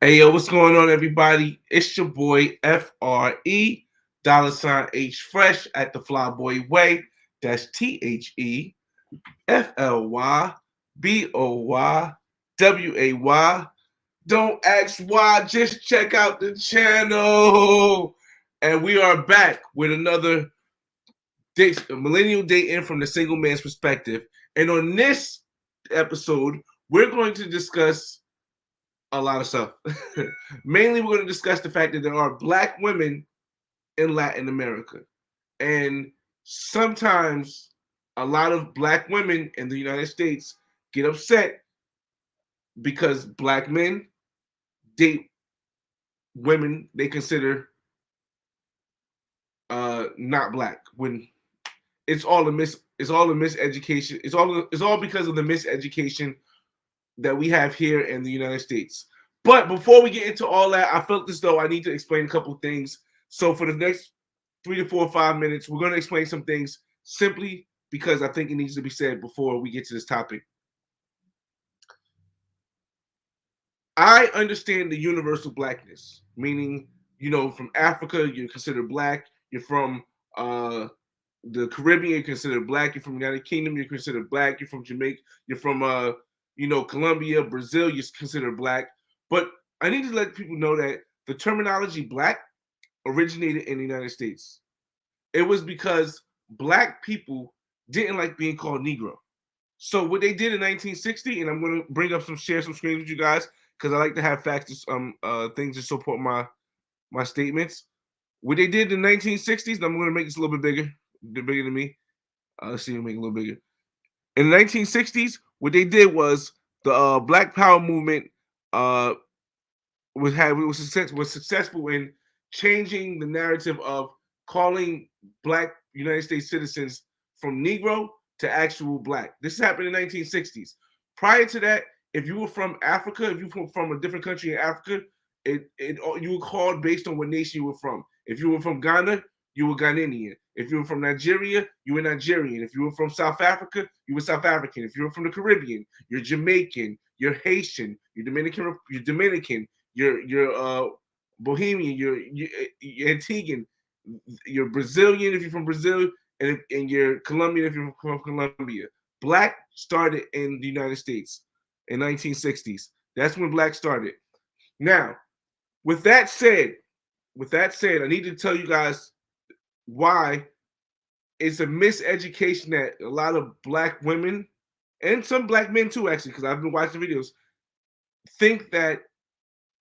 Hey yo, what's going on, everybody? It's your boy FRE $H Fresh at the Flyboy Way. That's TheFlyBoyWay. Don't ask why, just check out the channel. And we are back with another Millennial Dating from the single man's perspective. And on this episode, we're going to discuss a lot of stuff. Mainly, we're going to discuss the fact that there are Black women in Latin America. And sometimes a lot of Black women in the United States get upset because Black men date women they consider not Black, when it's all a miseducation. It's all because of the miseducation that we have here in the United States. But before we get into all that, I felt as though I need to explain a couple things. So for the next 3 to 4 or 5 minutes, we're going to explain some things simply because I think it needs to be said before we get to this topic. I understand the universal Blackness, meaning, from Africa, you're considered Black. You're from the Caribbean, you're considered Black. You're from the United Kingdom, you're considered Black. You're from Jamaica, you're from Colombia, Brazil, you're considered Black. But I need to let people know that the terminology Black originated in the United States. It was because Black people didn't like being called Negro. So what they did in 1960, and I'm going to share some screens with you guys because I like to have facts, things to support my statements. What they did in the 1960s, and I'm going to make this a little bit bigger than me. Let's see, make it a little bigger. In the 1960s, what they did was the Black Power movement was successful in changing the narrative of calling Black United States citizens from Negro to actual Black. This happened in the 1960s. Prior to that, if you were from Africa, if you were from a different country in Africa, you were called based on what nation you were from. If you were from Ghana, you were Ghanaian. If you were from Nigeria, you were Nigerian. If you were from South Africa, you were South African. If you were from the Caribbean, you're Jamaican, you're Haitian, you're Dominican, you're Bohemian, you're Antiguan, you're Brazilian if you're from Brazil, and you're Colombian if you're from Colombia. Black started in the United States in 1960s. That's when Black started. Now, with that said, I need to tell you guys why it's a miseducation that a lot of Black women and some Black men too, actually, because I've been watching videos, think that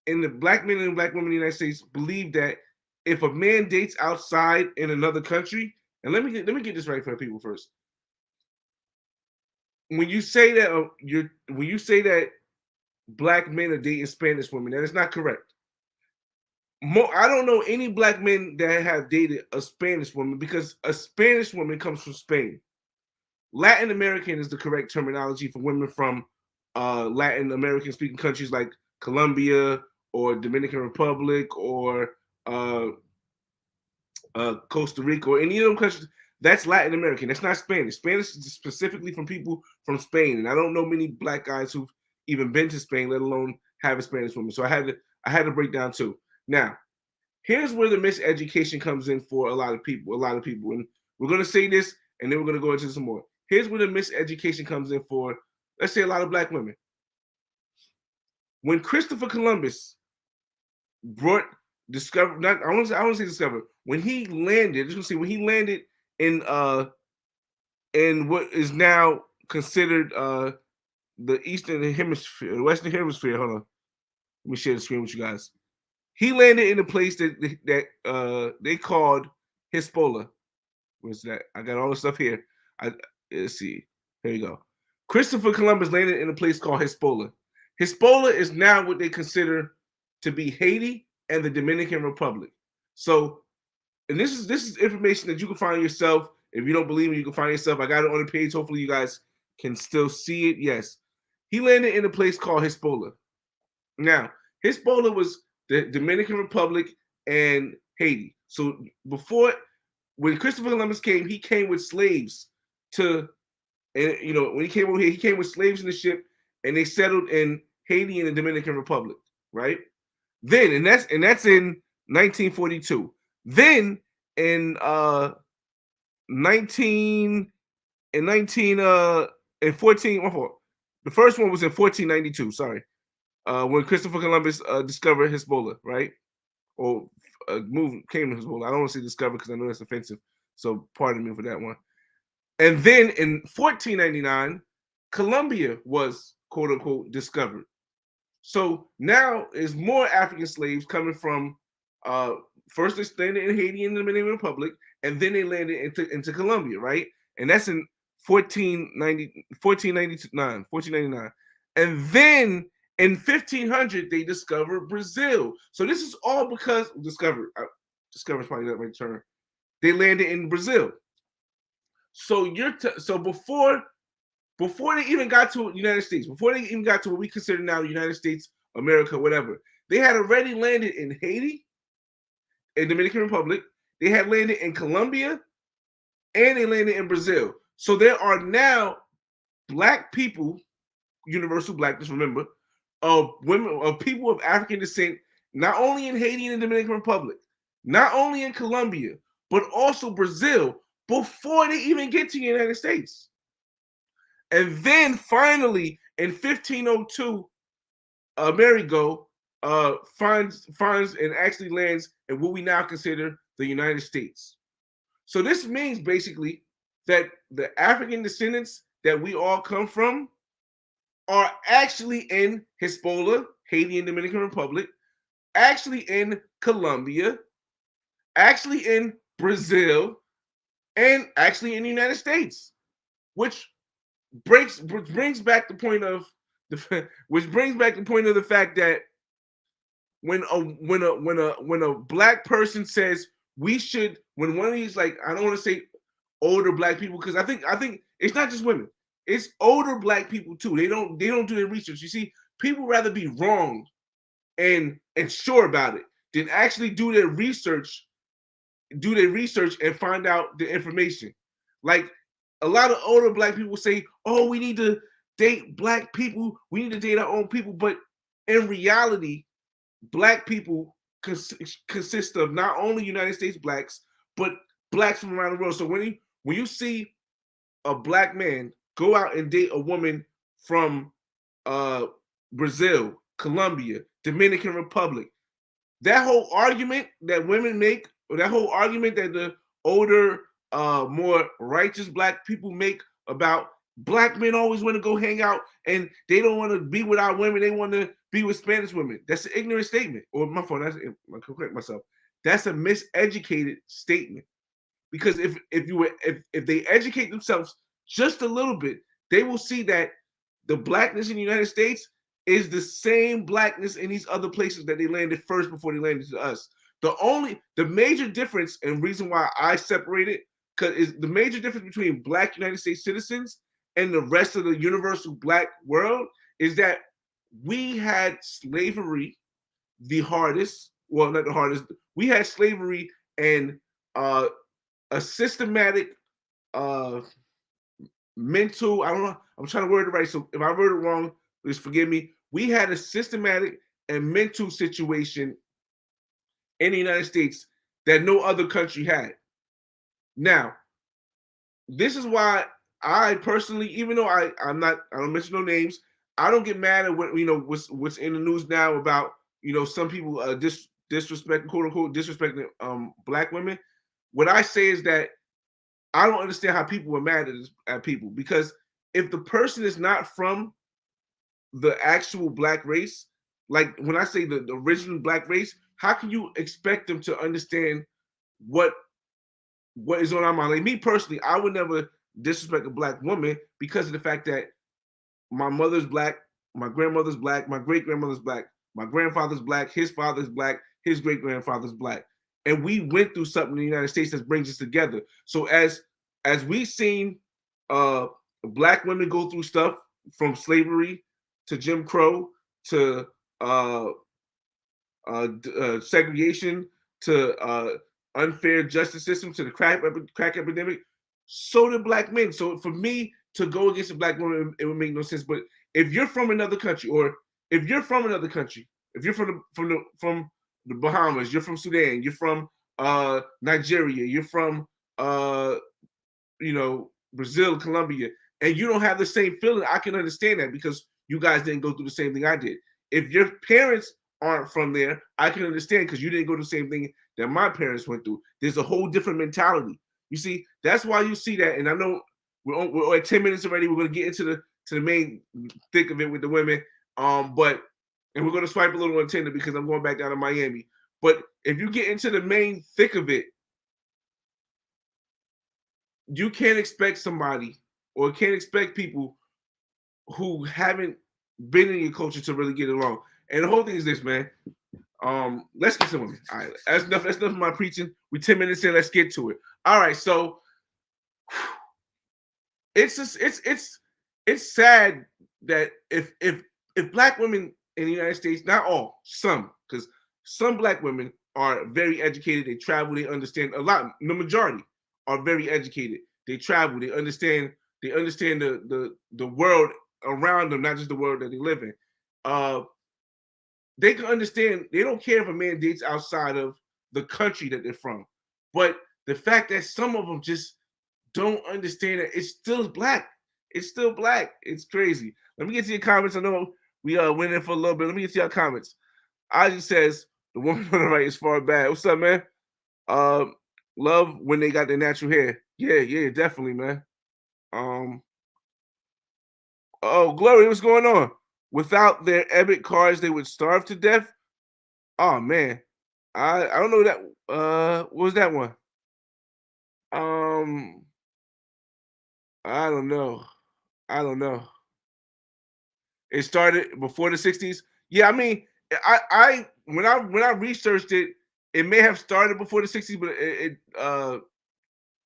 and the Black men and Black women in the United States believe that if a man dates outside in another country, and let me get this right for people first. When you say that Black men are dating Spanish women, that is not correct. I don't know any Black men that have dated a Spanish woman because a Spanish woman comes from Spain. Latin American is the correct terminology for women from Latin American speaking countries like Colombia or Dominican Republic or Costa Rica or any of them countries. That's Latin American. That's not Spanish. Spanish is specifically from people from Spain, and I don't know many Black guys who've even been to Spain, let alone have a Spanish woman. So I had to break down too. Now, here's where the miseducation comes in for a lot of people. And we're gonna say this, and then we're gonna go into some more. Here's where the miseducation comes in for, let's say, a lot of Black women. When Christopher Columbus brought discovered, not I want to say discovered, when he landed, when he landed in what is now considered the Eastern Hemisphere, the Western Hemisphere. Hold on, let me share the screen with you guys. He landed in a place that they called Hisbollah. Where's that? I got all the stuff here. Let's see. Here you go. Christopher Columbus landed in a place called Hisbollah. Hisbollah is now what they consider to be Haiti and the Dominican Republic. So, and this is information that you can find yourself. If you don't believe me, you can find yourself. I got it on the page. Hopefully, you guys can still see it. Yes, he landed in a place called Hisbollah. Now, Hisbollah was the Dominican Republic and Haiti. So when Christopher Columbus came, he came with slaves when he came over here, he came with slaves in the ship, and they settled in Haiti and the Dominican Republic, right? Then, and that's in 1942. Then in 19 in 19 in 14 my fault. The first one was in 1492, sorry. When Christopher Columbus discovered Hisbollah, right? Or came to Hezbollah. I don't want to say discover because I know that's offensive. So pardon me for that one. And then in 1499, Colombia was quote unquote discovered. So now is more African slaves coming from uh first they landed in Haiti and the Dominican Republic, and then they landed into Colombia, right? And that's in 1499. And then in 1500 they discovered Brazil. So this is all because discovered is probably not the right term. They landed in Brazil. So so before they even got to the United States, before they even got to what we consider now the United States, America, whatever, they had already landed in Haiti, in Dominican Republic. They had landed in Colombia, and they landed in Brazil. So there are now black people, universal blackness, remember, of women, of people of African descent, not only in Haiti and the Dominican Republic, not only in Colombia, but also Brazil, before they even get to the United States. And then finally, in 1502, Amerigo finds and actually lands in what we now consider the United States. So this means basically that the African descendants that we all come from are actually in Hisbollah, Haiti and Dominican Republic, actually in Colombia, actually in Brazil, and actually in the United States, which brings back the point of the fact that when a black person says we should, when one of these, like, I don't want to say older black people, because I think it's not just women, it's older black people too. They don't do their research. You see, people rather be wrong and sure about it than actually do their research and find out the information. Like, a lot of older black people say, oh, we need to date black people, we need to date our own people. But in reality, black people consist of not only United States blacks, but blacks from around the world. So when you see a black man go out and date a woman from Brazil, Colombia, Dominican Republic, that whole argument that women make, or that whole argument that the older, more righteous black people make about black men always want to go hang out and they don't want to be with our women, they want to be with Spanish women. That's an ignorant statement. Or my fault, I correct myself. That's a miseducated statement. Because if they educate themselves just a little bit, they will see that the blackness in the United States is the same blackness in these other places that they landed first before they landed to us. The major difference and reason why I separate it, because is the major difference between black United States citizens and the rest of the universal black world is that we had slavery the hardest. Well, not the hardest. We had slavery and a systematic mental, I don't know, I'm trying to word it right. So if I word it wrong, please forgive me. We had a systematic and mental situation in the United States that no other country had. Now, this is why I personally, even though I don't mention no names, I don't get mad at what what's in the news now about some people disrespecting, quote unquote, disrespecting black women. What I say is that I don't understand how people are mad at people, because if the person is not from the actual black race, like when I say the original black race, how can you expect them to understand what is on our mind? Like me personally, I would never disrespect a black woman because of the fact that my mother's black, my grandmother's black, my great grandmother's black, my grandfather's black, his father's black, his great grandfather's black, and we went through something in the United States that brings us together. So as we've seen black women go through stuff from slavery to Jim Crow to segregation to unfair justice system to the crack epidemic, so did black men. So for me to go against a black woman, it would make no sense. But if you're from another country, or if you're from another country, If you're from the Bahamas, you're from Sudan, you're from Nigeria, you're from you know, Brazil, Colombia, and you don't have the same feeling, I can understand that because you guys didn't go through the same thing I did. If your parents aren't from there, I can understand because you didn't go through the same thing that my parents went through. There's a whole different mentality. You see, that's why you see that. And I know we're at 10 minutes already. We're going to get into the main thick of it with the women. But and we're going to swipe a little on Tinder because I'm going back down to Miami. But if you get into the main thick of it, you can't expect somebody or can't expect people who haven't been in your culture to really get along. And the whole thing is this, man. Let's get some women. All right, that's enough. That's enough of my preaching. We 10 minutes in. Let's get to it. All right, so it's just it's sad that if black women in the United States, not all, some, because some black women are very educated. They travel. They understand a lot. The majority are very educated. They travel. They understand. They understand the world around them, not just the world that they live in. They can understand. They don't care if a man dates outside of the country that they're from, but the fact that some of them just don't understand that it's still black. It's still black. It's crazy. Let me get to your comments. I know we went in for a little bit. Let me get to your comments. Ozzy says the woman on the right is far bad. What's up, man? Um, love when they got their natural hair. Yeah, definitely, man. Um, oh, Glory, what's going on? Without their EBIT cards, they would starve to death. Oh man, I don't know that. What was that one? Um, I don't know. I don't know. It started before the 60s. Yeah, I mean, I when I researched it, it may have started before the 60s, but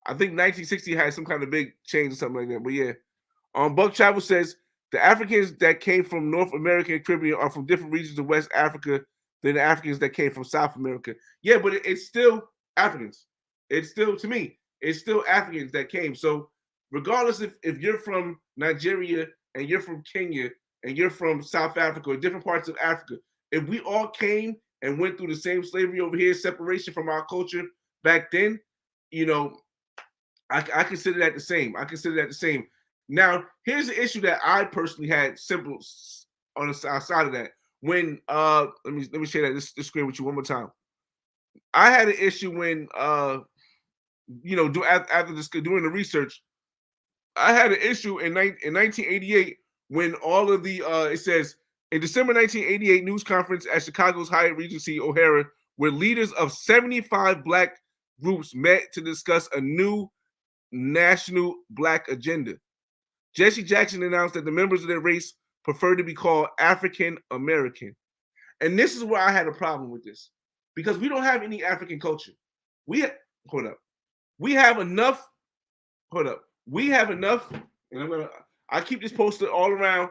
I think 1960 had some kind of big change or something like that. But yeah, Buck Travel says the Africans that came from North America and Caribbean are from different regions of West Africa than the Africans that came from South America. Yeah, but it's still Africans. It's still, to me, it's still Africans that came. So regardless if you're from Nigeria and you're from Kenya and you're from South Africa or different parts of Africa, if we all came and went through the same slavery over here, separation from our culture back then, you know, I consider that the same. I consider that the same. Now, here's the issue that I personally had simple on the side of that. When let me share that this screen with you one more time. I had an issue when after this doing the research, I had an issue in 1988 when all of the it says in December 1988 news conference at Chicago's Hyatt Regency O'Hara, where leaders of 75 black groups met to discuss a new national black agenda. Jesse Jackson announced that the members of their race prefer to be called African American. And this is where I had a problem with this because we don't have any African culture. Hold up. We have enough. Hold up. We have enough, and I keep this posted all around.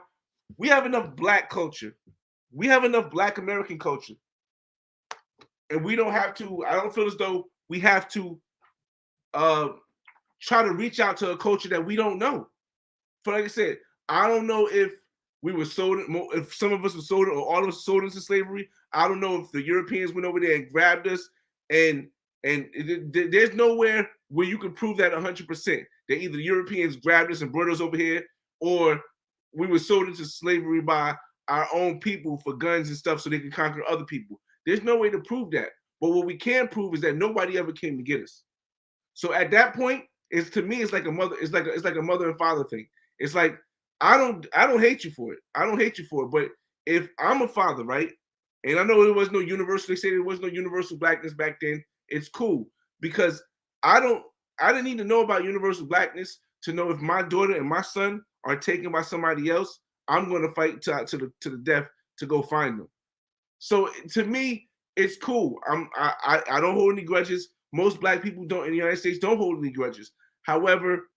We have enough black culture. We have enough black American culture. And we don't have to, I don't feel as though we have to uh try to reach out to a culture that we don't know. For like I said, I don't know if we were sold, if some of us were sold, or all of us sold into slavery. I don't know if the Europeans went over there and grabbed us, and there's nowhere where you can prove that 100%. That either the Europeans grabbed us and brought us over here, or we were sold into slavery by our own people for guns and stuff so they can conquer other people. There's no way to prove that. But what we can prove is that nobody ever came to get us. So at that point, it's to me, it's like a mother, it's like a mother and father thing. It's like I don't hate you for it. I don't hate you for it. But if I'm a father, right? And I know there was no universal, they say there was no universal blackness back then. It's cool because I didn't need to know about universal blackness to know if my daughter and my son are taken by somebody else, I'm going to fight to the death to go find them. So to me, it's cool. I don't hold any grudges. Most black people don't in the United States don't hold any grudges. However,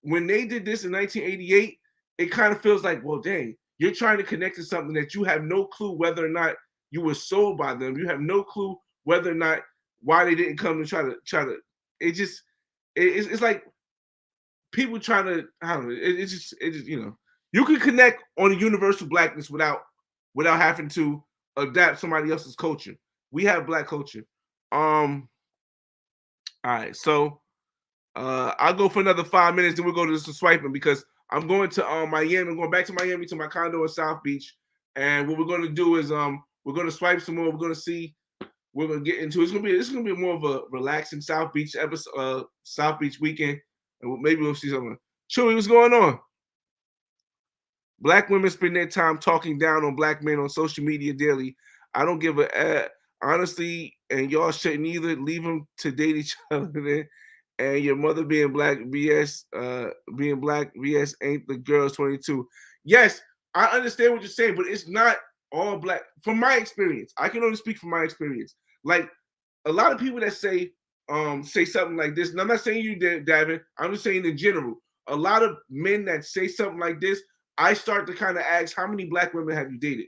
when they did this in 1988, it kind of feels like, well, dang, you're trying to connect to something that you have no clue whether or not you were sold by them. You have no clue whether or not why they didn't come and try to. It's like people trying to. I don't know. It's just you know, you can connect on a universal blackness without having to adapt somebody else's culture. We have black culture. All right, so I'll go for another 5 minutes, then we'll go to some swiping because I'm going to Miami. I'm going back to Miami to my condo in South Beach, and what we're going to do is we're going to swipe some more. We're going to see. We're going to get into. It's going to be more of a relaxing South Beach episode, South Beach weekend, and maybe we'll see something. Chewy, what's going on? Black women spend their time talking down on black men on social media daily. I don't give a honestly, and y'all shouldn't either. Leave them to date each other. And your mother being black, BS, being black, BS ain't the girls 22. Yes, I understand what you're saying, but it's not all black. From my experience, I can only speak from my experience. Like a lot of people that say something like this, and I'm not saying you, Davin. I'm just saying in general. A lot of men that say something like this, I start to kind of ask, how many black women have you dated?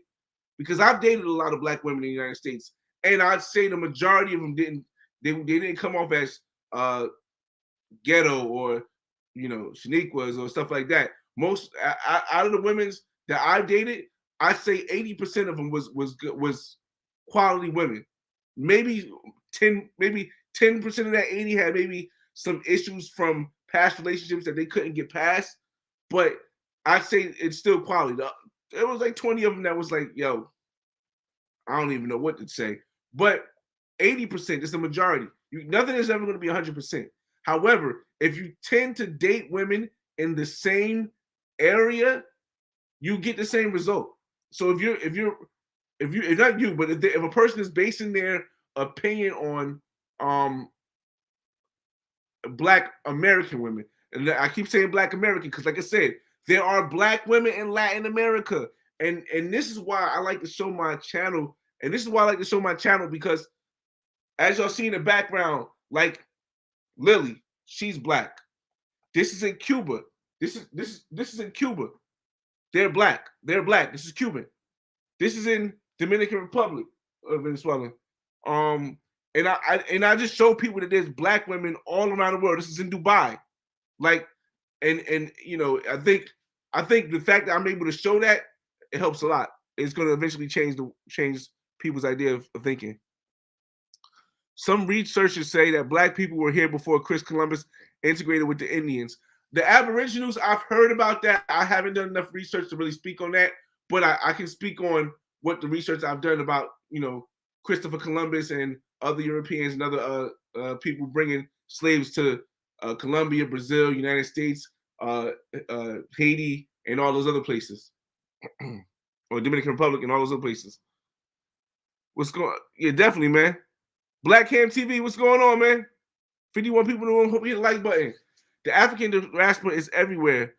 Because I've dated a lot of black women in the United States, and I'd say the majority of them didn't. They didn't come off as ghetto or Shaniquas or stuff like that. Most out of the women's that I dated, I'd say 80% of them was quality women. Maybe 10% of that 80 had maybe some issues from past relationships that they couldn't get past, but I'd say it's still quality. There was like 20 of them that was like, yo, I don't even know what to say. But 80% is the majority. Nothing is ever going to be 100%. However, if you tend to date women in the same area, you get the same result. So if not you, but if a person is basing their opinion on black American women, and I keep saying black American because, like I said, there are black women in Latin America, and this is why I like to show my channel, and this is why I like to show my channel because, as y'all see in the background, like Lily, she's black. This is in Cuba. This is in Cuba. They're black. They're black. This is Cuban. This is in Dominican Republic of Venezuela. And I just show people that there's black women all around the world. This is in Dubai. Like, and I think the fact that I'm able to show that, it helps a lot. It's going to eventually change people's idea of thinking. Some researchers say that black people were here before Chris Columbus integrated with the Indians. The Aboriginals, I've heard about that. I haven't done enough research to really speak on that, but I can speak on what the research I've done about, Christopher Columbus and other Europeans and other people bringing slaves to Colombia, Brazil, United States, Haiti, and all those other places, or Dominican Republic and all those other places. What's going on? Yeah, definitely, man. Black Cam TV, what's going on, man? 51 people in the room. Hope you hit the like button. The African diaspora is everywhere.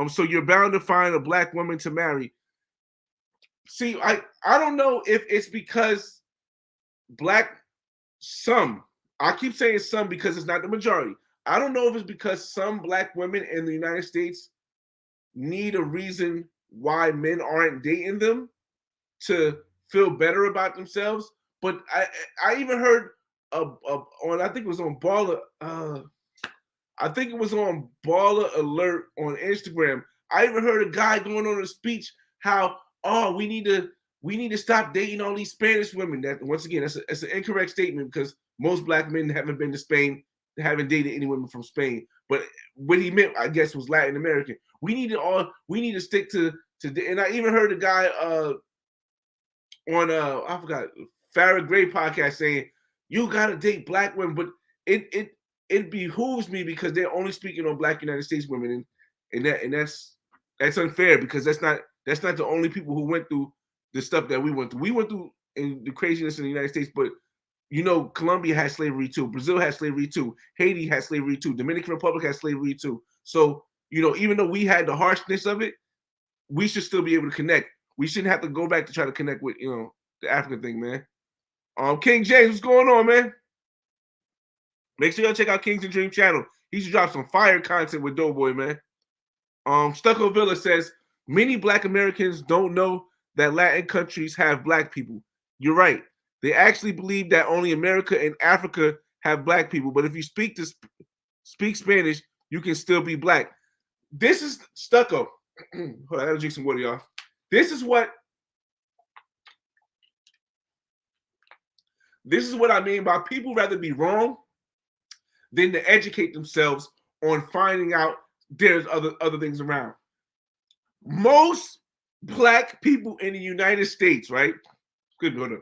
So you're bound to find a black woman to marry. See, I don't know if it's because I keep saying some because it's not the majority. I don't know if it's because some black women in the United States need a reason why men aren't dating them to feel better about themselves. But I even heard on, I think it was on Baller, I think it was on Baller Alert on Instagram. I even heard a guy going on a speech how, we need to stop dating all these Spanish women. That, once again, that's an incorrect statement because most black men haven't been to Spain, haven't dated any women from Spain. But what he meant, I guess, was Latin American. We need to stick to, and I even heard a guy on I forgot, Farrah Gray podcast saying you gotta date black women, but it behooves me because they're only speaking on black United States women, and that's unfair because that's not the only people who went through the stuff that we went through. We went through in the craziness in the United States, but Colombia had slavery too, Brazil had slavery too, Haiti had slavery too, Dominican Republic had slavery too. So even though we had the harshness of it, we should still be able to connect. We shouldn't have to go back to try to connect with the African thing, man. King James, what's going on, man? Make sure y'all check out Kings and Dream channel. He should drop some fire content with Doughboy, man. Stucco Villa says many Black Americans don't know that Latin countries have Black people. You're right. They actually believe that only America and Africa have Black people. But if you speak Spanish, you can still be Black. This is Stucco. Hold on, I gotta drink some water, y'all. This is what This is what I mean by people rather be wrong than to educate themselves on finding out there's other things around. Most black people in the United States, right? Good, hold up.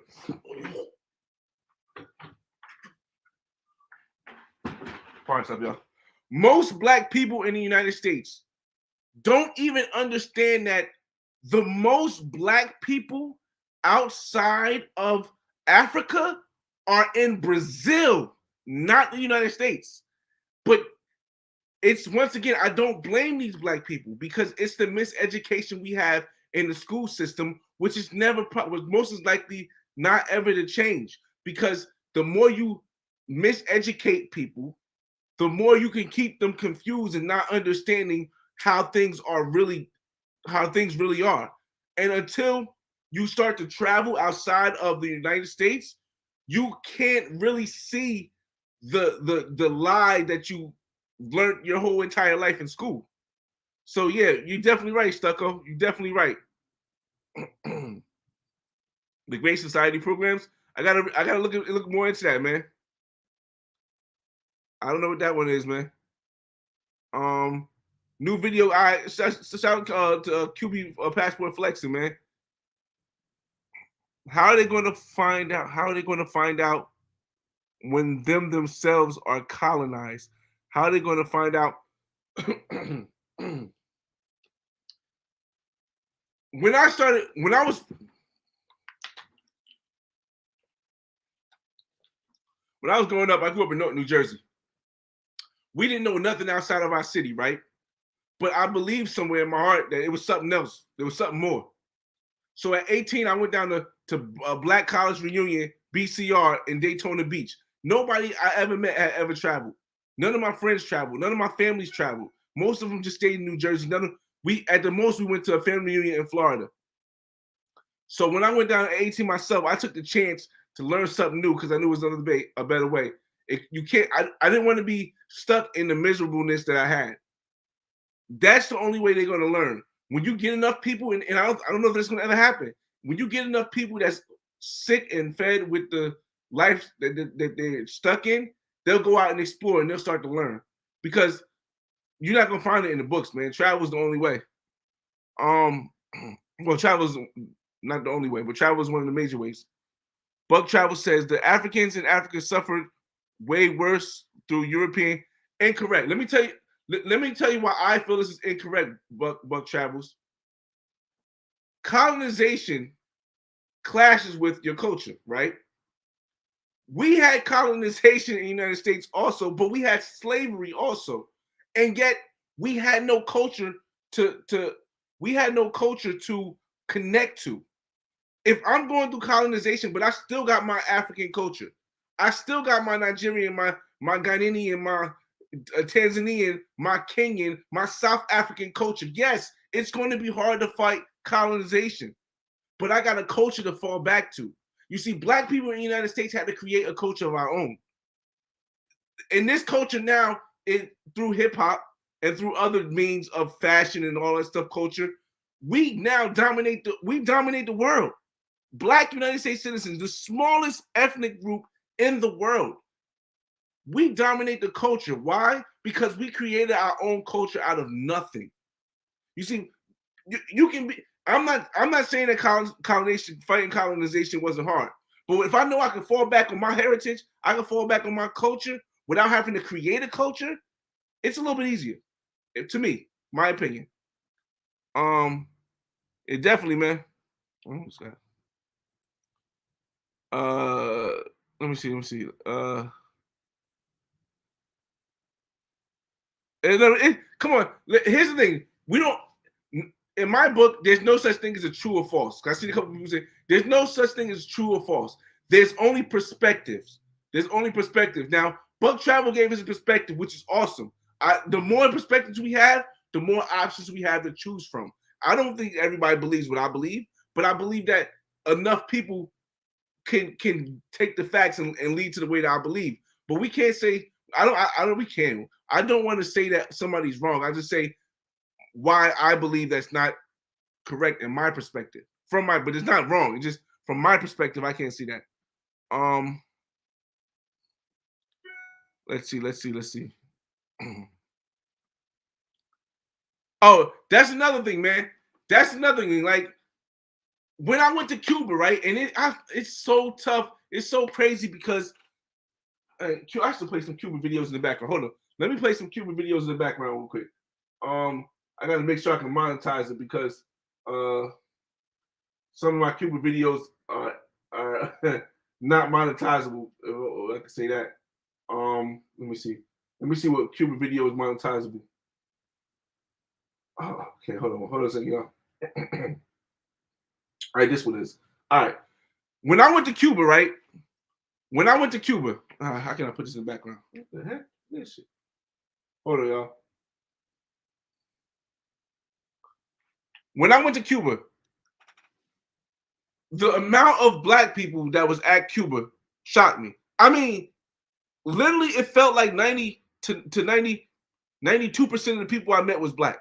Pardon stuff, y'all. Most black people in the United States don't even understand that the most black people outside of Africa are in Brazil, not the United States. But it's, once again, I don't blame these black people because it's the miseducation we have in the school system, which is never, was most likely not ever to change. Because the more you miseducate people, the more you can keep them confused and not understanding how things really are. And until you start to travel outside of the United States, you can't really see the lie that you learned your whole entire life in school. So yeah, you're definitely right, Stucco. You're definitely right. The Great Society programs. I gotta look more into that, man. I don't know what that one is, man. New video. I shout out to QB Passport Flexing, man. How are they going to find out? How are they going to find out when themselves are colonized? How are they going to find out? When I was growing up, I grew up in Norton, New Jersey. We didn't know nothing outside of our city, right? But I believed somewhere in my heart that it was something else. There was something more. So at 18, I went down to a Black College Reunion, BCR, in Daytona Beach. Nobody I ever met had ever traveled. None of my friends traveled. None of my families traveled. Most of them just stayed in New Jersey. At the most, we went to a family reunion in Florida. So when I went down at 18 myself, I took the chance to learn something new because I knew it was a better way. I didn't want to be stuck in the miserableness that I had. That's the only way they're going to learn. When you get enough people, and I don't know if this is going to ever happen, when you get enough people that's sick and fed with the life that they're stuck in, they'll go out and explore and they'll start to learn. Because you're not going to find it in the books, man. Travel is the only way. Well, travel is not the only way, but travel is one of the major ways. Buck Travel says the Africans in Africa suffered way worse through European. Incorrect. Let me tell you why I feel this is incorrect, Buck Travels. Colonization clashes with your culture, right? We had colonization in the United States also, but we had slavery also. And yet we had no culture to connect to. If I'm going through colonization, but I still got my African culture, I still got my Nigerian, my Ghanaian, my Tanzanian, my Kenyan, my South African culture. Yes, it's going to be hard to fight colonization, but I got a culture to fall back to. You see, black people in the United States had to create a culture of our own. In this culture now, through hip hop and through other means of fashion and all that stuff, culture, we now dominate the world. Black United States citizens, the smallest ethnic group in the world. We dominate the culture. Why? Because we created our own culture out of nothing. You see, you can be. I'm not saying that fighting colonization wasn't hard. But if I know I can fall back on my heritage, I can fall back on my culture without having to create a culture, it's a little bit easier. To me, my opinion. It definitely, man. What's that? Let me see. Come on. Here's the thing. We don't. In my book, there's no such thing as a true or false. I see a couple people say there's no such thing as true or false. There's only perspectives. There's only perspective. Now, Buck Travel gave us a perspective, which is awesome. The more perspectives we have, the more options we have to choose from. I don't think everybody believes what I believe, but I believe that enough people can take the facts and lead to the way that I believe. But we can't say we can. I don't want to say that somebody's wrong. I just say why I believe that's not correct in my perspective. But it's not wrong. It's just from my perspective, I can't see that. Let's see. Oh, that's another thing, man. That's another thing. Like when I went to Cuba, right? And it's so tough. It's so crazy because I should play some Cuba videos in the background. Hold on. Let me play some Cuba videos in the background real quick. I gotta make sure I can monetize it because some of my Cuba videos are not monetizable. I can say that. Let me see. Let me see what Cuba video is monetizable. Oh, okay, hold on a second, y'all. All right, this one is. All right. When I went to Cuba, right? When I went to Cuba, how can I put this in the background? What the heck? This shit. Hold on, y'all. When I went to Cuba, the amount of black people that was at Cuba shocked me. I mean, literally, it felt like 90 to 90, 92% of the people I met was black.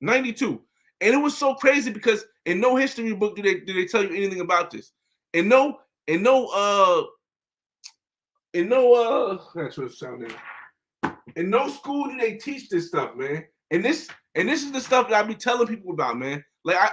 92. And it was so crazy because in no history book do they tell you anything about this. And no, and no, and no, that's what it sounded. In no school do they teach this stuff, man. And this is the stuff that I be telling people about, man. Like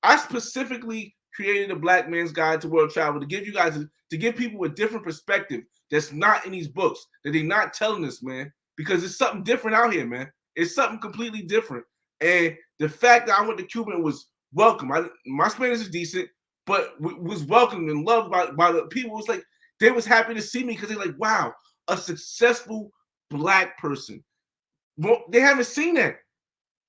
I specifically created a Black Man's Guide to World Travel to give you guys to give people a different perspective that's not in these books, that they're not telling us, man. Because it's something different out here, man. It's something completely different. And the fact that I went to Cuba and was welcome, my Spanish is decent, but was welcomed and loved by the people. It was like they was happy to see me because they're like, wow, a successful Black person. Well, they haven't seen that.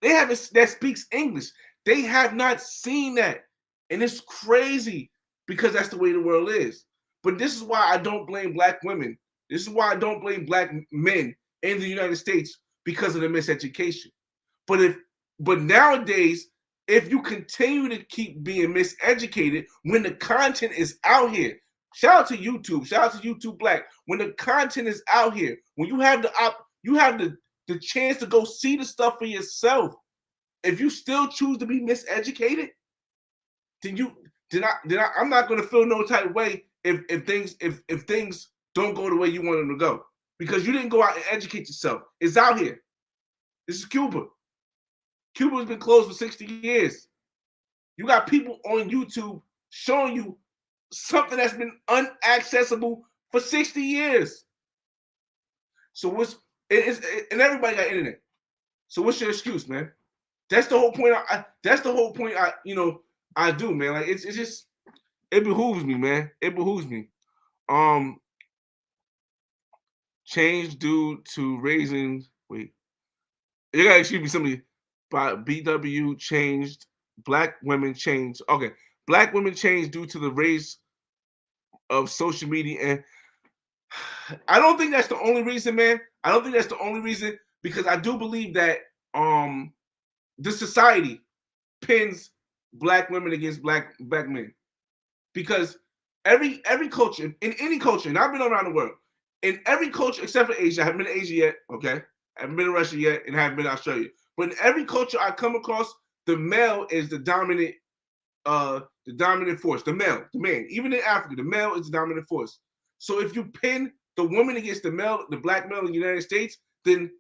They haven't that speaks English. They have not seen that. And it's crazy because that's the way the world is. But this is why I don't blame Black women. This is why I don't blame Black men in the United States because of the miseducation. But nowadays, if you continue to keep being miseducated when the content is out here, shout out to YouTube, shout out to YouTube Black. When the content is out here, when you have the chance to go see the stuff for yourself, if you still choose to be miseducated, I'm not gonna feel no type of way if things don't go the way you want them to go. Because you didn't go out and educate yourself. It's out here. This is Cuba. Cuba's been closed for 60 years. You got people on YouTube showing you something that's been unaccessible for 60 years. So and everybody got internet. So what's your excuse, man? That's the whole point. That's the whole point. I do, man. Like it's just it behooves me, man. It behooves me. Change due to raising. Wait, you gotta excuse me. Somebody by BW changed. Black women changed. Okay, Black women changed due to the race of social media, and I don't think that's the only reason, man. I don't think that's the only reason because I do believe that this society pins Black women against black men because every culture in any culture, and I've been around the world, in every culture except for Asia, I haven't been to Asia yet, okay? I haven't been to Russia yet, and I haven't been to Australia. But in every culture I come across, the male is the dominant force, the male, the man. Even in Africa, the male is the dominant force. So if you pin the woman against the male, the Black male in the United States, then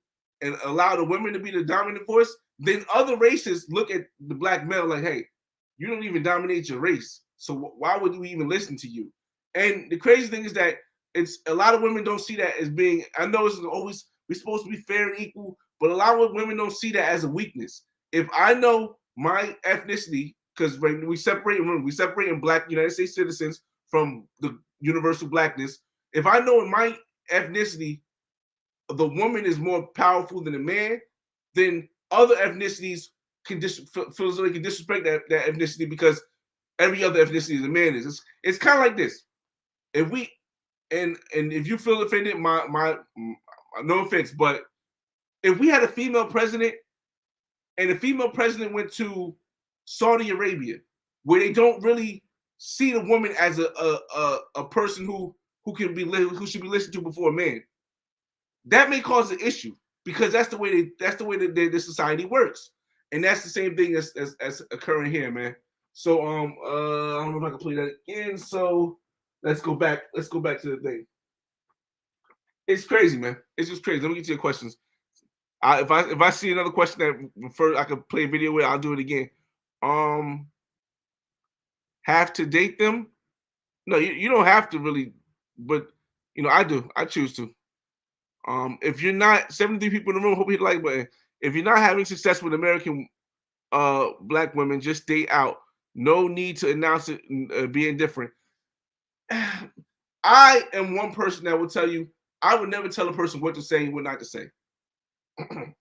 and allow the women to be the dominant force, then other races look at the Black male like, hey, you don't even dominate your race. So why would we even listen to you? And the crazy thing is that it's a lot of women don't see that as being. I know it's always we're supposed to be fair and equal, but a lot of women don't see that as a weakness. If I know my ethnicity, because we separate in Black United States citizens from the universal blackness. If I know in my ethnicity the woman is more powerful than the man, then other ethnicities can feel as though they can disrespect that ethnicity because every other ethnicity the man is. It's kind of like this. If we and if you feel offended, my no offense, but if we had a female president and the female president went to Saudi Arabia, where they don't really see the woman as a person who should be listened to before a man, that may cause an issue because that's the way the society works, and that's the same thing as occurring here, man. So I don't know if I can play that again. So let's go back to the thing. It's crazy, man. It's just crazy. Let me get to your questions. If I see another question that refer I could play a video with, I'll do it again. Um, have to date them? No, you don't have to really, but I do. I choose to. If you're not 73 people in the room, hope you hit the like button. If you're not having success with American black women, just stay out. No need to announce it being different. I am one person that will tell you I would never tell a person what to say and what not to say. I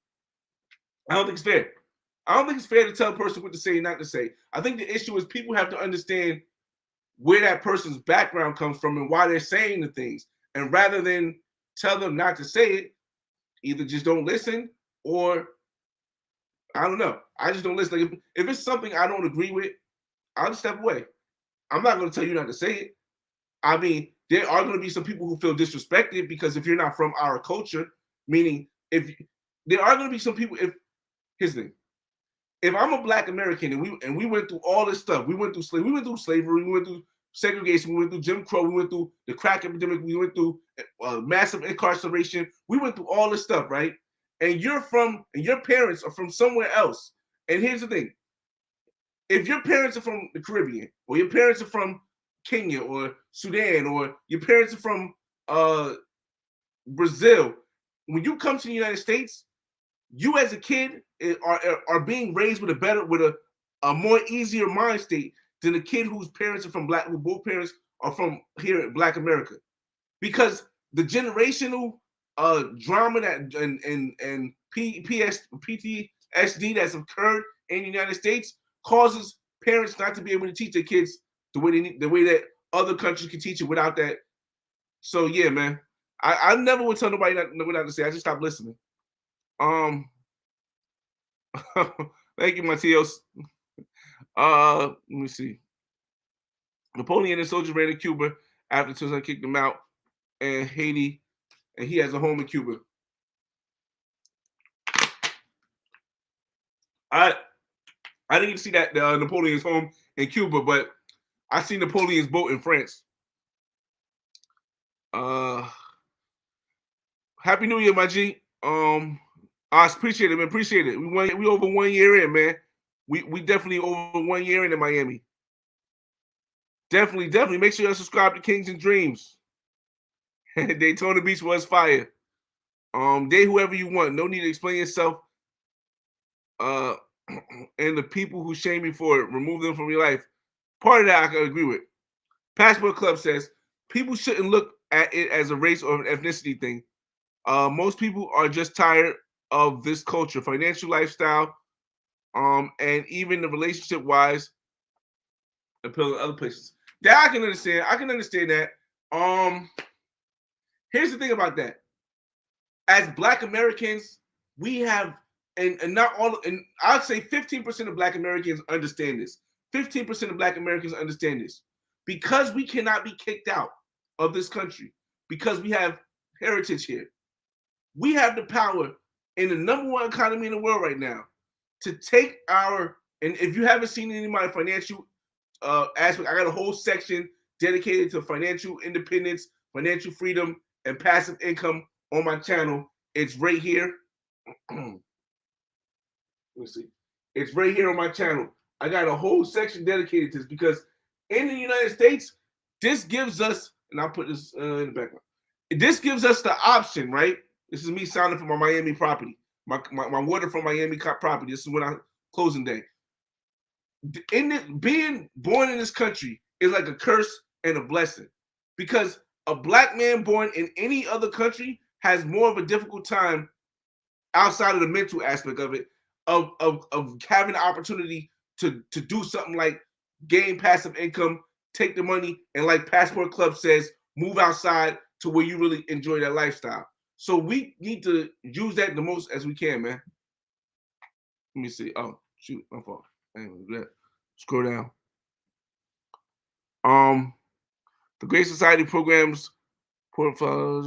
don't think it's fair. I don't think it's fair to tell a person what to say and not to say. I think the issue is people have to understand where that person's background comes from and why they're saying the things. And rather than tell them not to say it, either just don't listen or I don't know. I just don't listen. Like if it's something I don't agree with, I'll just step away. I'm not going to tell you not to say it. I mean, there are going to be some people who feel disrespected because if you're not from our culture, meaning if there are going to be some people, if here's the thing, if I'm a black American and we went through all this stuff, we went through slavery, we went through segregation, we went through Jim Crow, we went through the crack epidemic, we went through massive incarceration, we went through all this stuff, right? And your parents are from somewhere else. And here's the thing: if your parents are from the Caribbean, or your parents are from Kenya or Sudan, or your parents are from Brazil, when you come to the United States, you as a kid are being raised with a more easier mind state than a kid whose parents are from who both parents are from here in Black America, because the generational drama that and PTSD that's occurred in the United States causes parents not to be able to teach their kids the way that other countries can teach it without that. So yeah, man, I never would tell nobody not to say. I just stopped listening. Thank you, Matios. Let me see. Napoleon and his soldiers ran to Cuba after Tucson kicked them out, and Haiti, and he has a home in Cuba. I didn't get to see that Napoleon's home in Cuba, but I see Napoleon's boat in France. Happy New Year, my G. I appreciate it, man. Appreciate it. We over 1 year in, man. We definitely over 1 year in Miami. Definitely. Make sure you subscribe to Kings and Dreams. Daytona Beach was fire. Date whoever you want. No need to explain yourself. And the people who shame you for it, remove them from your life. Part of that I can agree with. Passport Club says people shouldn't look at it as a race or an ethnicity thing. Most people are just tired of this culture, financial lifestyle, and even the relationship wise appeal to other places. That I can understand. I can understand that. Here's the thing about that. As Black Americans, we have and not all, and I'd say 15% of Black Americans understand this. 15% of Black Americans understand this. Because we cannot be kicked out of this country, because we have heritage here, we have the power in the number one economy in the world right now to take and if you haven't seen any of my financial aspect, I got a whole section dedicated to financial independence, financial freedom, and passive income on my channel. It's right here. Let me see. It's right here on my channel. I got a whole section dedicated to this because in the United States, this gives us, and I'll put this in the background. This gives us the option, right? This is me signing for my Miami property, my water from Miami property. This is when I closing day. Being born in this country is like a curse and a blessing, because a Black man born in any other country has more of a difficult time outside of the mental aspect of it, of having the opportunity to do something like gain passive income, take the money, and like Passport Club says, move outside to where you really enjoy that lifestyle. So we need to use that the most as we can, man. Let me see. Oh, shoot, my fault. Scroll down. The Great Society programs follow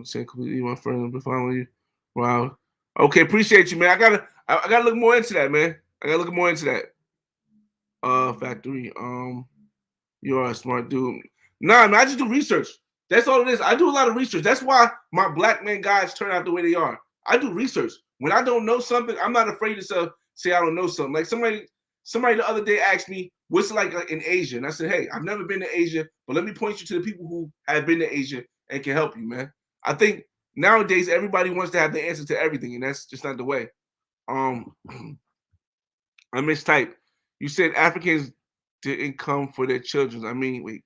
saying completely my friend, be following you. Wow. Okay, appreciate you, man. I gotta look more into that, man. I gotta look more into that. Factory. You are a smart dude. Nah, man, I just do research. That's all it is. I do a lot of research. That's why my black man guys turn out the way they are. I do research. When I don't know something, I'm not afraid to say I don't know something. Like somebody the other day asked me, what's it like in Asia? And I said, hey, I've never been to Asia, but let me point you to the people who have been to Asia and can help you, man. I think nowadays everybody wants to have the answer to everything, and that's just not the way. Um, I mistyped. You said Africans didn't come for their children. I mean, wait,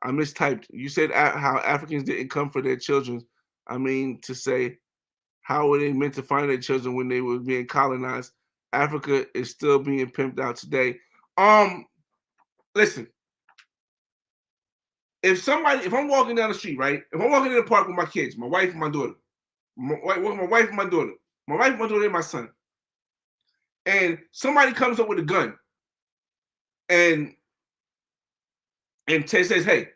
I mistyped. You said how Africans didn't come for their children. I mean to say, how were they meant to find their children when they were being colonized? Africa is still being pimped out today. Listen, if I'm walking down the street, right? If I'm walking in the park with my kids, my wife and my daughter, my wife and my daughter, and my son, and somebody comes up with a gun and says, "Hey,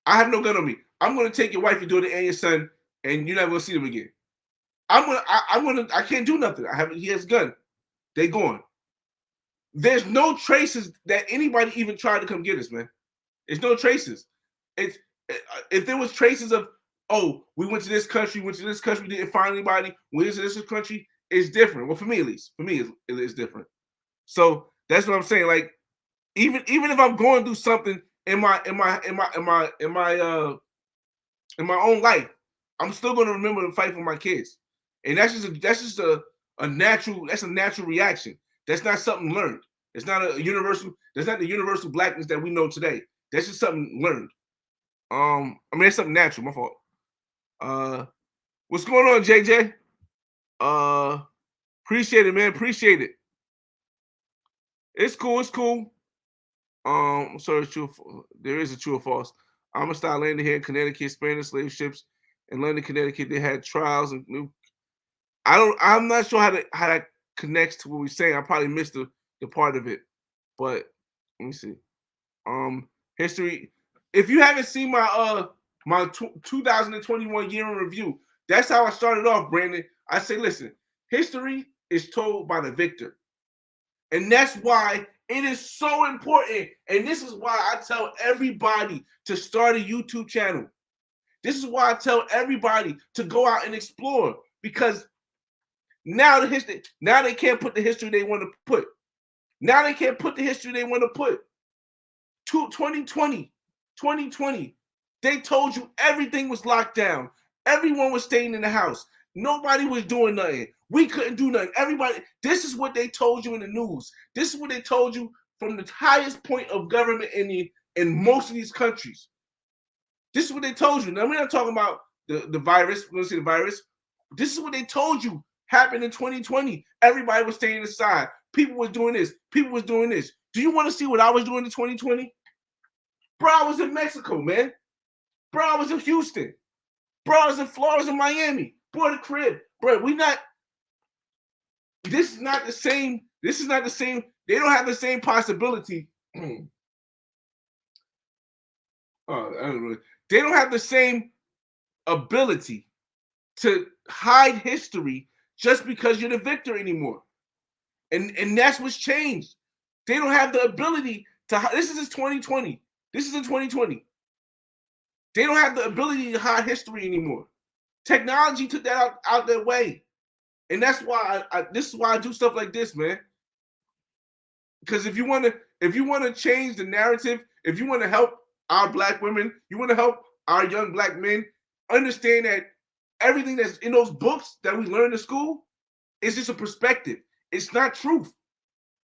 I have no gun on me. I'm going to take your wife, your daughter, and your son, and you're not going to see them again." I can't do nothing. He has a gun. They gone. There's no traces that anybody even tried to come get us, man. There's no traces. It's if there was traces of, oh, we went to this country, we didn't find anybody. We went to this country. It's different. Well, for me at least, it's different. So that's what I'm saying. Like even if I'm going through something in my own life, I'm still going to remember to fight for my kids, and that's just a natural reaction. That's not something learned. It's not a universal. That's not the universal blackness that we know today. That's just something learned. I mean, it's something natural. My fault. What's going on, JJ? Appreciate it, man. Appreciate it. It's cool. It's cool. Sorry, it's true. There is a true or false. I'm gonna start landing here in Connecticut, Spanish slave ships in London, Connecticut. They had trials and new. I'm not sure how that connects to what we're saying. I probably missed the part of it, but let me see. History. If you haven't seen my 2021 year in review, that's how I started off, Brandon. I say, listen, history is told by the victor. And that's why it is so important. And this is why I tell everybody to start a YouTube channel. This is why I tell everybody to go out and explore. Because now they can't put the history they want to put. Now they can't put the history they want to put. 2020, they told you everything was locked down. Everyone was staying in the house. Nobody was doing nothing. We couldn't do nothing. Everybody, this is what they told you in the news. This is what they told you from the highest point of government in most of these countries. This is what they told you. Now, we're not talking about the virus. We're going to say the virus. This is what they told you happened in 2020. Everybody was staying inside. People was doing this. People was doing this. Do you want to see what I was doing in 2020? Bro, I was in Mexico, man. Bro, I was in Houston. Bro, I was in Florida, I was in Miami. Boy, the crib. Bro, this is not the same. This is not the same. They don't have the same possibility. I don't know. They don't have the same ability to hide history just because you're the victor anymore. And that's what's changed. They don't have the ability to. This is 2020. This is in 2020. They don't have the ability to hide history anymore. Technology took that out their way, and that's why this is why I do stuff like this, man. Because if you want to change the narrative, if you want to help our black women, you want to help our young black men understand that everything that's in those books that we learn in school is just a perspective. It's not truth.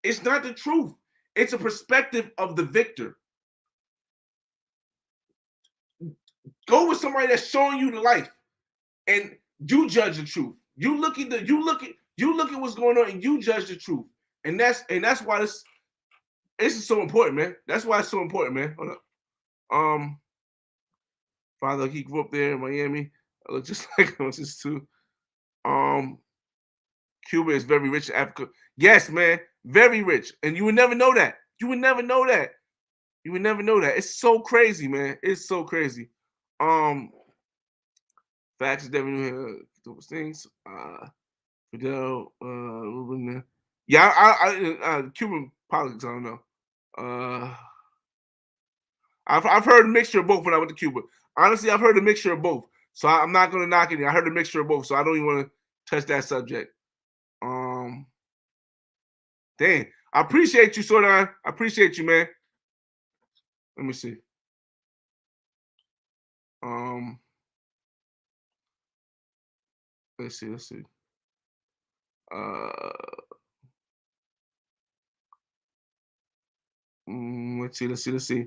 It's not the truth. It's a perspective of the victor. Go with somebody that's showing you the life, and you judge the truth. You look at what's going on, and you judge the truth. And that's why this is so important, man. That's why it's so important, man. Hold up. Father, he grew up there in Miami. I look just like him, just too. Cuba is very rich in Africa. Yes, man, very rich, and you would never know that. You would never know that. You would never know that. It's so crazy, man. It's so crazy. Facts definitely those things. Fidel, yeah, I Cuban politics. I don't know. I've heard a mixture of both when I went to Cuba. Honestly, I've heard a mixture of both. So I'm not gonna knock it. I heard a mixture of both. So I don't even want to touch that subject. Dang. I appreciate you, Sordan. I appreciate you, man. Let me see. Let's see. Let's see. Let's see. Let's see. Let's see.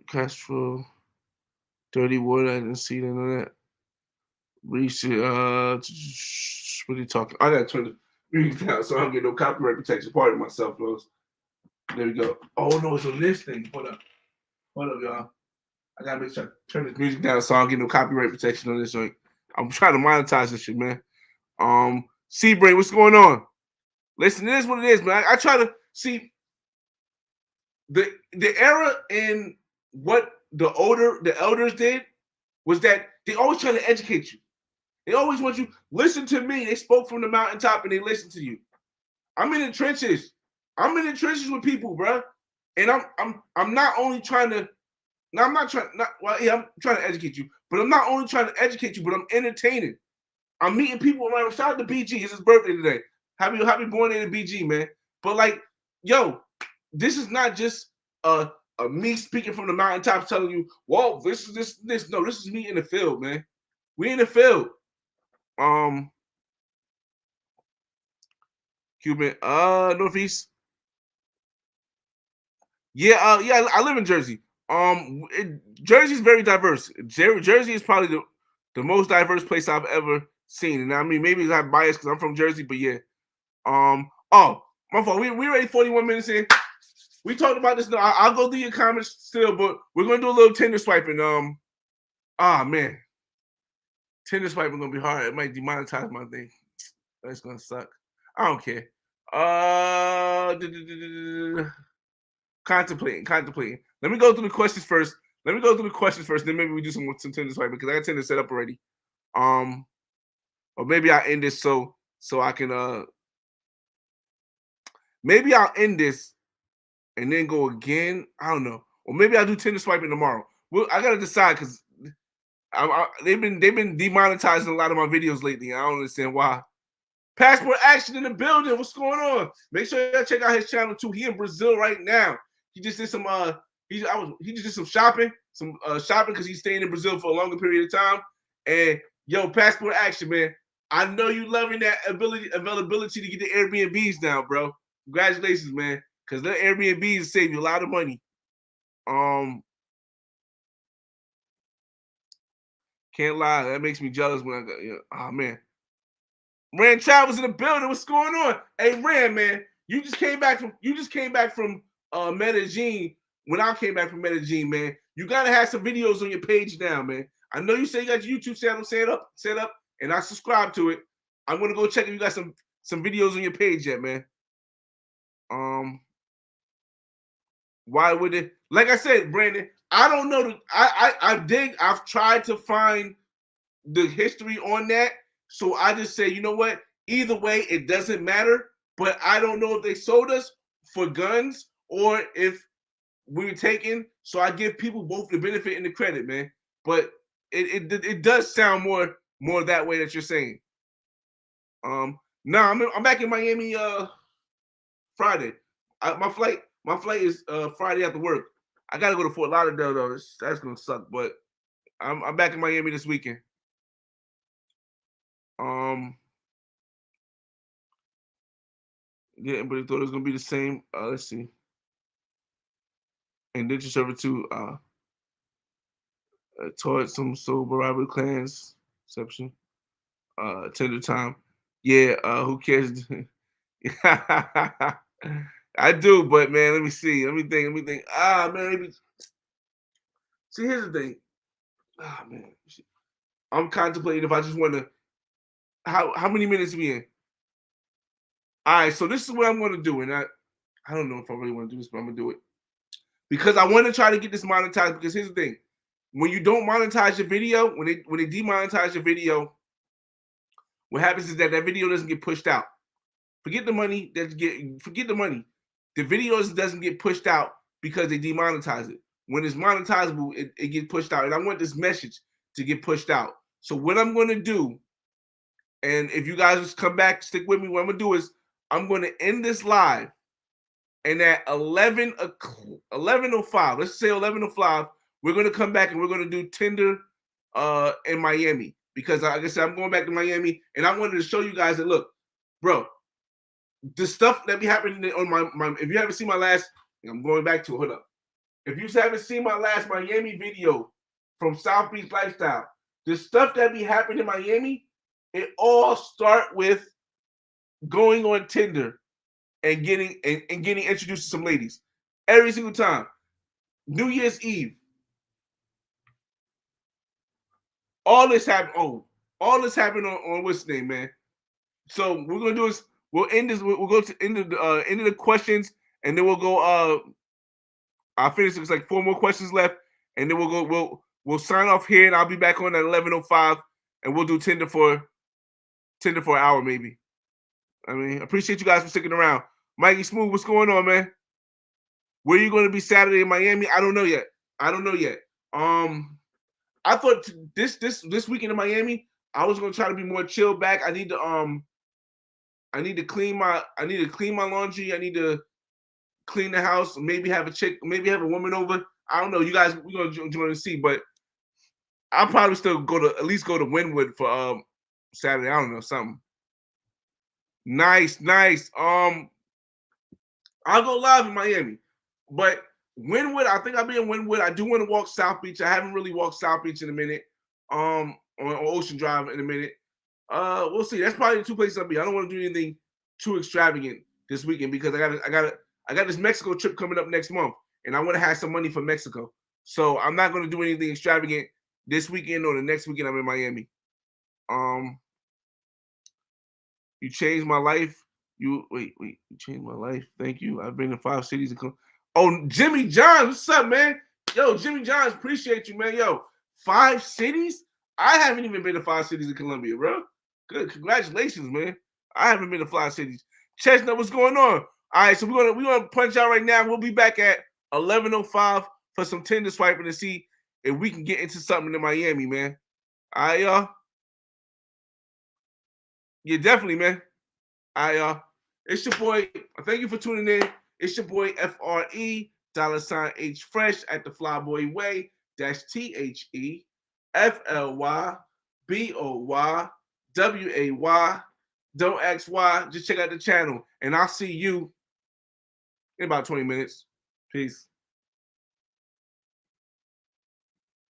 Castro, Dirty Water. I didn't see none of that. Recent. What are you talking? I gotta turn the music down so I don't get no copyright protection. Pardon myself, folks. There we go. Oh no, it's on this thing. Hold up, y'all. I gotta make sure I turn this music down so I don't get no copyright protection on this joint. I'm trying to monetize this shit, man. Seabrain, what's going on? Listen, it is what it is, man. I try to see the era in what the elders did was that they always try to educate you. They always want you listen to me. They spoke from the mountaintop and they listen to you. I'm in the trenches. I'm in the trenches with people, bro. And I'm not only trying to. Now I'm not trying. I'm trying to educate you, but I'm not only trying to educate you, but I'm entertaining. I'm meeting people around. Shout out to BG. It's his birthday today. Happy borthday to BG, man. But like, yo, this is not just me speaking from the mountaintops telling you, whoa, this is this. No, this is me in the field, man. We in the field. Cuban, Northeast. Yeah, I live in Jersey. Jersey's very diverse. Jersey is probably the most diverse place I've ever seen. And I mean, maybe I'm biased because I'm from Jersey, but yeah. Oh, my fault. We already 41 minutes in. We talked about this. No, I'll go through your comments still, but we're gonna do a little Tinder swiping. Man, Tinder swiping gonna be hard. It might demonetize my thing. That's gonna suck. I don't care. Contemplating. Let me go through the questions first. Then maybe we do some Tinder swiping because I got Tinder set up already. Or maybe I'll end this so I can maybe I'll end this and then go again. I don't know. Or maybe I'll do Tinder swiping tomorrow. Well, I gotta decide because they've been demonetizing a lot of my videos lately. I don't understand why. Passport Action in the building. What's going on? Make sure y'all check out his channel too. He in Brazil right now. He just did some he just did some shopping, because he's staying in Brazil for a longer period of time. And yo, Passport Action, man. I know you loving that availability to get the Airbnbs now, bro. Congratulations, man. Because the Airbnbs save you a lot of money. Can't lie, that makes me jealous when I go, oh man. Rand Travels in the building. What's going on? Hey, Rand, man, you just came back from Medellin. When I came back from Medellin, man, you gotta have some videos on your page now, man. I know you say you got your YouTube channel set up, and I subscribe to it. I'm gonna go check if you got some videos on your page yet, man. Why would it? Like I said, Brandon, I don't know. I've tried to find the history on that. So I just say, you know what? Either way, it doesn't matter. But I don't know if they sold us for guns or if we were taken. So I give people both the benefit and the credit, man. But it does sound more that way that you're saying. No, I'm back in Miami Friday. My flight is Friday after work. I gotta go to Fort Lauderdale though. That's gonna suck. But I'm back in Miami this weekend. Yeah, but he thought it was gonna be the same. Let's see. And then just over to toward some sober rival clans exception. Tender time. Yeah, who cares? I do, but man, let me see. Let me think. Man, maybe. See, here's the thing. Man, I'm contemplating if I just want to. How many minutes we in? All right, so this is what I'm going to do, and I don't know if I really want to do this, but I'm going to do it because I want to try to get this monetized. Because here's the thing: when you don't monetize your video, when they demonetize your video, what happens is that video doesn't get pushed out. Forget the money. Forget the money. The videos doesn't get pushed out because they demonetize it. when it's monetizable, it gets pushed out. And I want this message to get pushed out. So what I'm going to do, and if you guys just come back, stick with me, what I'm going to do is I'm going to end this live. And at 11:05, let's say 11:05, we're going to come back and we're going to do Tinder in Miami. Because like I said, I'm going back to Miami. And I wanted to show you guys that, look, bro, the stuff that be happening on my if you haven't seen my last, I'm going back to it, hold up. If you haven't seen my last Miami video from South Beach Lifestyle, the stuff that be happening in Miami, it all start with going on Tinder and getting introduced to some ladies. Every single time. New Year's Eve. All this happened. Oh, all this happened on what's the name, man? So we're gonna do is we'll end this. We'll go to end of the questions, and then we'll go. I'll finish. There's like 4 more questions left, and then we'll go. We'll sign off here, and I'll be back on at 11:05, and we'll do Tinder for an hour maybe. I mean, appreciate you guys for sticking around. Mikey Smooth, what's going on, man? Where are you going to be Saturday in Miami? I don't know yet. I thought this weekend in Miami, I was gonna try to be more chill back. I need to clean my laundry. I need to clean the house. Maybe have a woman over. I don't know. You guys, we're gonna join to see, but I'll probably still at least go to Wynwood for Saturday. I don't know, something. Nice. I'll go live in Miami, but Wynwood, I think I'll be in Wynwood. I do want to walk South Beach. I haven't really walked South Beach in a minute. On Ocean Drive in a minute. We'll see. That's probably the 2 places I'll be. I don't want to do anything too extravagant this weekend because I got this Mexico trip coming up next month, and I want to have some money for Mexico. So I'm not going to do anything extravagant this weekend or the next weekend. I'm in Miami. You changed my life. You changed my life. Thank you. I've been in 5 cities. Oh, Jimmy Johns, what's up, man? Yo, Jimmy Johns, appreciate you, man. Yo, 5 cities? I haven't even been to 5 cities in Colombia, bro. Good, congratulations, man. I haven't been to 5 cities. Chestnut, what's going on? All right, so we're gonna punch out right now. We'll be back at 11:05 for some Tinder swiping to see if we can get into something in Miami, man. All right, y'all. Yeah, definitely, man. All right, y'all. It's your boy. Thank you for tuning in. It's your boy FRE $H Fresh at the Flyboy Way. That's THEFLYBOYWAY. Don't ask why. Just check out the channel, and I'll see you in about 20 minutes. Peace.